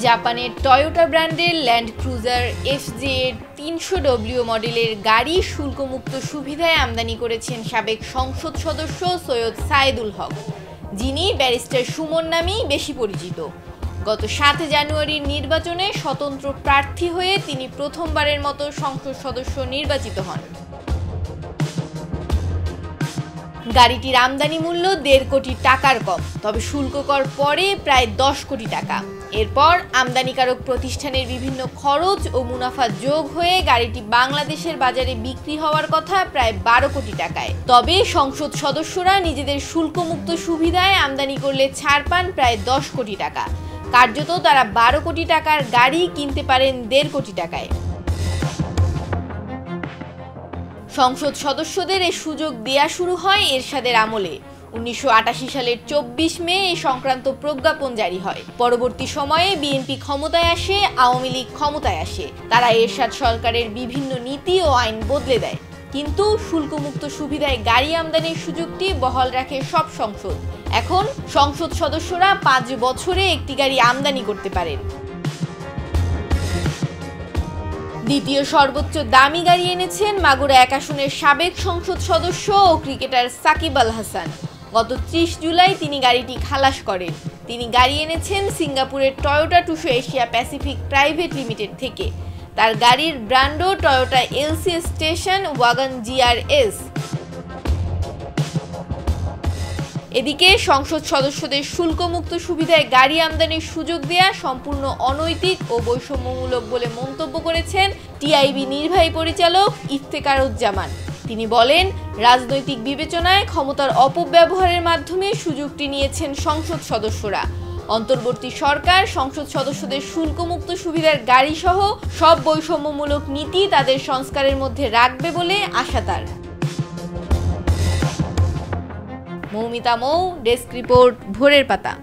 জাপানের টয়োটা ব্র্যান্ডের land cruiser FJ 300W মডেলের গাড়ি শুল্কমুক্ত সুবিধায় আমদানি করেছেন সাবেক সংসদ সদস্য সৈয়দ সায়েদুল হক, যিনি ব্যারিস্টার সুমন নামেই বেশি পরিচিত। গত 7 জানুয়ারির নির্বাচনে স্বতন্ত্র প্রার্থী হয়ে তিনি প্রথমবারের মতো সংসদ সদস্য নির্বাচিত হন। গাড়িটির আমদানি মূল্য 1.5 কোটি টাকার কম, তবে শুল্ক কর পরে প্রায় 10 কোটি টাকা। এরপর আমদানিকারক প্রতিষ্ঠানের বিভিন্ন খরচ ও মুনাফা যোগ হয়ে গাড়িটি বাংলাদেশের বাজারে বিক্রি হওয়ার কথা প্রায় 12 কোটি টাকায়। তবে সংসদ সদস্যরা নিজেদের শুল্কমুক্ত সুবিধায় আমদানি করলে ছাড় পান প্রায় 10 কোটি টাকা। কার্যত তারা 12 কোটি টাকার গাড়ি কিনতে পারেন 1.5 কোটি টাকায়। সংসদ সদস্যদের এই সুযোগ দেয়া শুরু হয় এরশাদের আমলে। 1988 সালের 24 মে এই সংক্রান্ত প্রজ্ঞাপন জারি হয়। পরবর্তী সময়ে বিএনপি ক্ষমতায় আসে, আওয়ামী লীগ ক্ষমতায় আসে। তারা এরশাদ সরকারের বিভিন্ন নীতি ও আইন বদলে দেয়, কিন্তু শুল্কমুক্ত সুবিধায় গাড়ি আমদানির সুযোগটি বহাল রাখে সব সংসদ। এখন সংসদ সদস্যরা 5 বছরে একটি গাড়ি আমদানি করতে পারেন। দ্বিতীয় সর্বোচ্চ দামি গাড়ি এনেছেন মাগুরা 1 আসনের সাবেক সংসদ সদস্য ও ক্রিকেটার সাকিব আল হাসান। গত 30 জুলাই তিনি গাড়িটি খালাস করেন। তিনি গাড়ি এনেছেন সিঙ্গাপুরের Toyota Tsusho Asia Pacific private limited থেকে। তার গাড়ির ব্র্যান্ডও Toyota LC station wagon GRS। এদিকে সংসদ সদস্যদের শুল্কমুক্ত সুবিধায় গাড়ি আমদানির সুযোগ দেয়া সম্পূর্ণ অনৈতিক ও বৈষম্যমূলক বলে মন্তব্য করেছেন TIB নির্বাহী পরিচালক ইফতেখারুজ্জামান। তিনি বলেন, রাজনৈতিক বিবেচনায় ক্ষমতার অপব্যবহারের মাধ্যমে সুযোগটি নিয়েছেন সংসদ সদস্যরা। অন্তর্বর্তী সরকার সংসদ সদস্যদের শুল্কমুক্ত সুবিধার গাড়ি সহ সব বৈষম্যমূলক নীতি তাদের সংস্কারের মধ্যে রাখবে বলে আশা তার। মৌমিতা মৌ, ডেস্ক রিপোর্ট, ভোরের পাতা।